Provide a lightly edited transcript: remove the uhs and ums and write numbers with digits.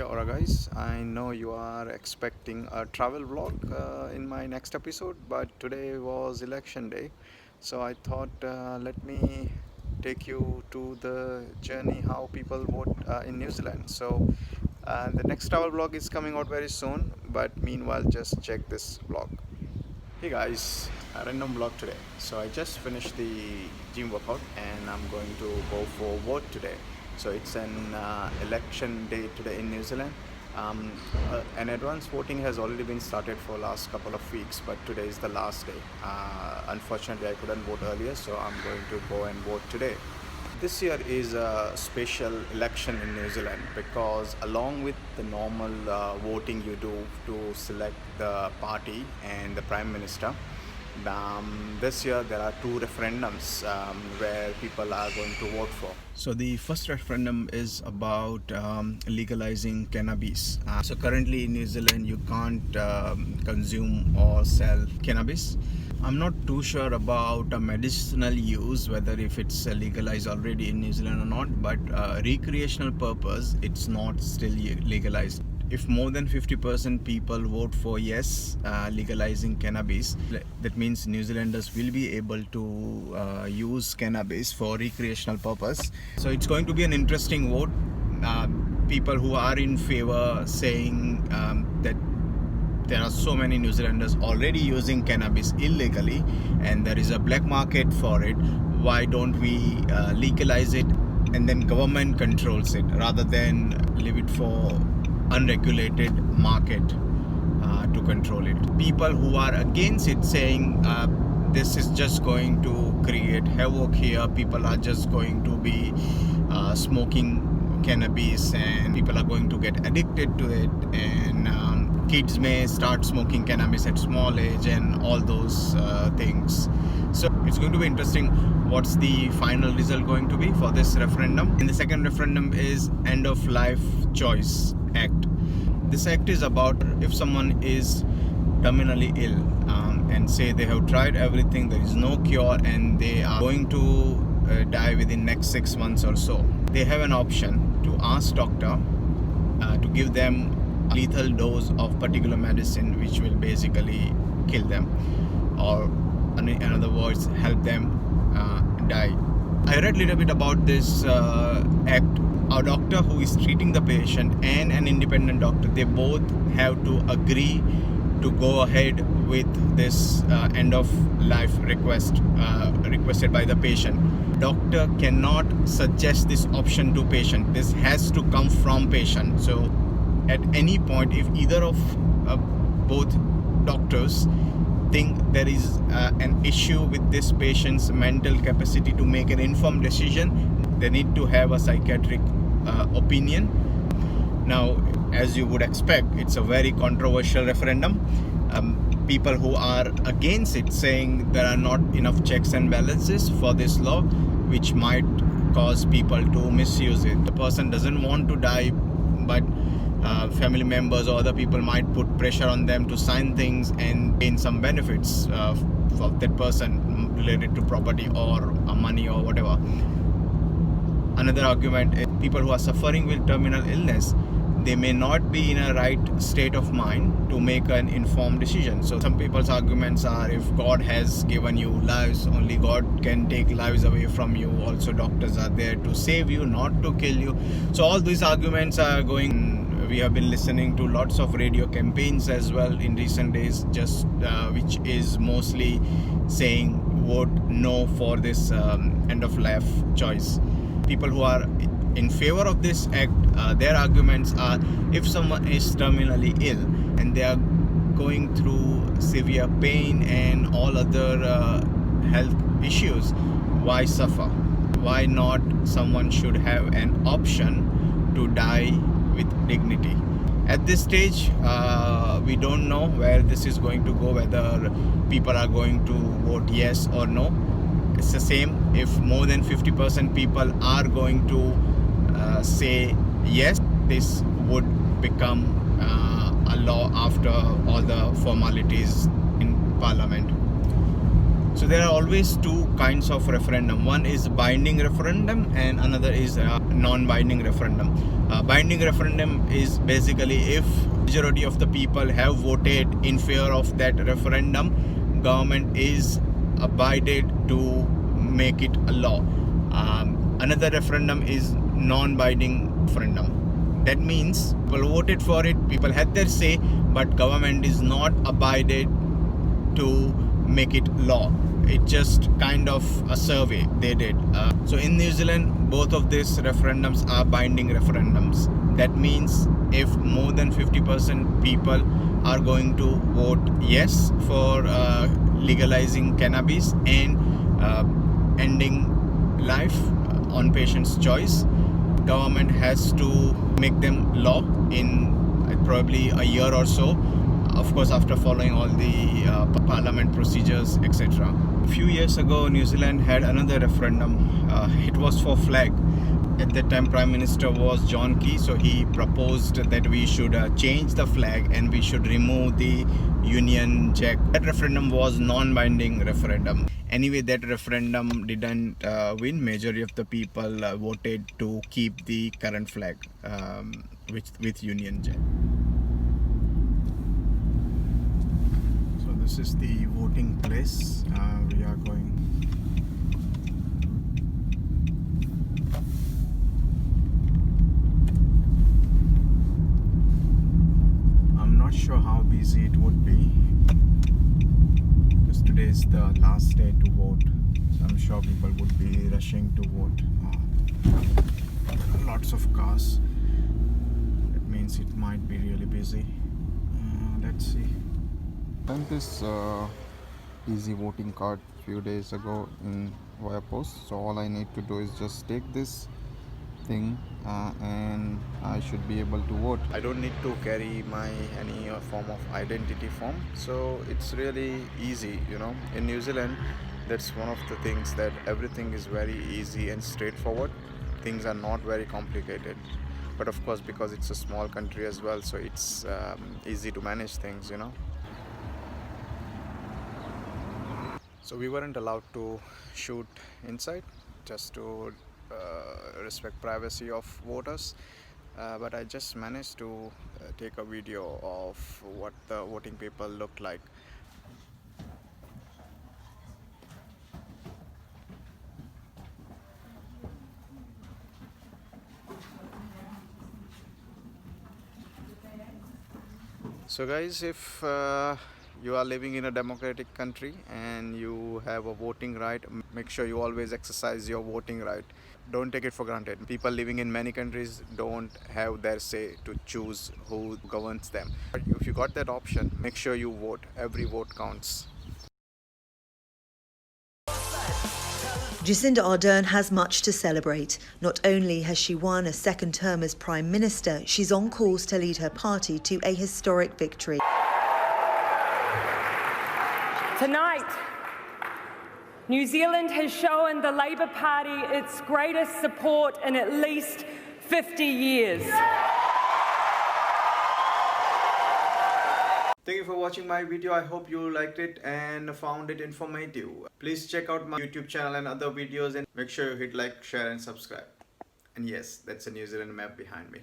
Alright guys, I know you are expecting a travel vlog in my next episode, but today was election day, so I thought let me take you to the journey how people vote in New Zealand. So the next travel vlog is coming out very soon, but meanwhile just check this vlog. Hey guys, a random vlog today. So I just finished the gym workout and I'm going to go for vote today. So it's an election day today in New Zealand. And advance voting has already been started for last couple of weeks, but today is the last day. Unfortunately, I couldn't vote earlier, so I'm going to go and vote today. This year is a special election in New Zealand because along with the normal voting you do to select the party and the Prime Minister, this year there are two referendums where people are going to vote for. So the first referendum is about legalizing cannabis. So currently in New Zealand you can't consume or sell cannabis. I'm not too sure about medicinal use, whether if it's legalized already in New Zealand or not, but recreational purpose, it's not still legalized. If more than 50% people vote for yes, legalizing cannabis, that means New Zealanders will be able to use cannabis for recreational purpose. So it's going to be an interesting vote. People who are in favor saying that there are so many New Zealanders already using cannabis illegally and there is a black market for it. Why don't we legalize it and then government controls it rather than leave it for unregulated market to control it. People who are against it saying this is just going to create havoc here, people are just going to be smoking cannabis and people are going to get addicted to it, and kids may start smoking cannabis at small age and all those things. So it's going to be interesting what's the final result going to be for this referendum. And the second referendum is End of Life Choice Act. This act is about if someone is terminally ill and say they have tried everything, there is no cure and they are going to die within next 6 months or so, they have an option to ask doctor to give them a lethal dose of particular medicine which will basically kill them, or in other words help them die. I read a little bit about this act. A doctor who is treating the patient and an independent doctor, they both have to agree to go ahead with this end of life requested by the patient. Doctor cannot suggest this option to patient. This has to come from patient. So at any point, if either of both doctors think there is an issue with this patient's mental capacity to make an informed decision, they need to have a psychiatric opinion. Now, as you would expect, it's a very controversial referendum. People who are against it saying there are not enough checks and balances for this law, which might cause people to misuse it. The person doesn't want to die, but family members or other people might put pressure on them to sign things and gain some benefits for that person related to property or money or whatever. Another argument is people who are suffering with terminal illness, they may not be in a right state of mind to make an informed decision. So some people's arguments are, if God has given you lives, only God can take lives away from you. Also doctors are there to save you, not to kill you. So all these arguments are going. We have been listening to lots of radio campaigns as well in recent days, just which is mostly saying vote no for this end of life choice. People who are in favor of this act, their arguments are, if someone is terminally ill and they are going through severe pain and all other health issues, why suffer? Why not someone should have an option to die with dignity? At this stage, we don't know where this is going to go, whether people are going to vote yes or no. It's the same. If more than 50% people are going to say yes, this would become a law after all the formalities in Parliament. So there are always two kinds of referendum. One is binding referendum and another is non-binding referendum. Binding referendum is basically if majority of the people have voted in favor of that referendum, government is abided to make it a law. Another referendum is non-binding referendum. That means people voted for it, people had their say, but government is not abided to make it law. It just kind of a survey they did. So in New Zealand, both of these referendums are binding referendums. That means if more than 50% people are going to vote yes for legalizing cannabis and ending life on patient's choice, government has to make them law in probably a year or so, of course after following all the parliament procedures, etc. A few years ago, New Zealand had another referendum. It was for flag. At that time, Prime Minister was John Key, so he proposed that we should change the flag and we should remove the Union Jack. That referendum was non-binding referendum. Anyway, that referendum didn't win. Majority of the people voted to keep the current flag with Union Jack. So this is the voting place. We are going. I'm not sure how busy it would be because today is the last day to vote. So I'm sure people would be rushing to vote. There are lots of cars. That means it might be really busy. Let's see. Sent this easy voting card few days ago in via post. So all I need to do is just take this thing and I should be able to vote. I don't need to carry my any form of identity form, so it's really easy, you know. In New Zealand, that's one of the things that everything is very easy and straightforward. Things are not very complicated, but of course because it's a small country as well, so it's easy to manage things, you know. So we weren't allowed to shoot inside just to respect privacy of voters, but I just managed to take a video of what the voting people looked like. So guys, if you are living in a democratic country and you have a voting right, make sure you always exercise your voting right. Don't take it for granted. People living in many countries don't have their say to choose who governs them. But if you got that option, make sure you vote. Every vote counts. Jacinda Ardern has much to celebrate. Not only has she won a second term as Prime Minister, she's on course to lead her party to a historic victory. Tonight, New Zealand has shown the Labour Party its greatest support in at least 50 years. Thank you for watching my video. I hope you liked it and found it informative. Please check out my YouTube channel and other videos and make sure you hit like, share and subscribe. And yes, that's a New Zealand map behind me.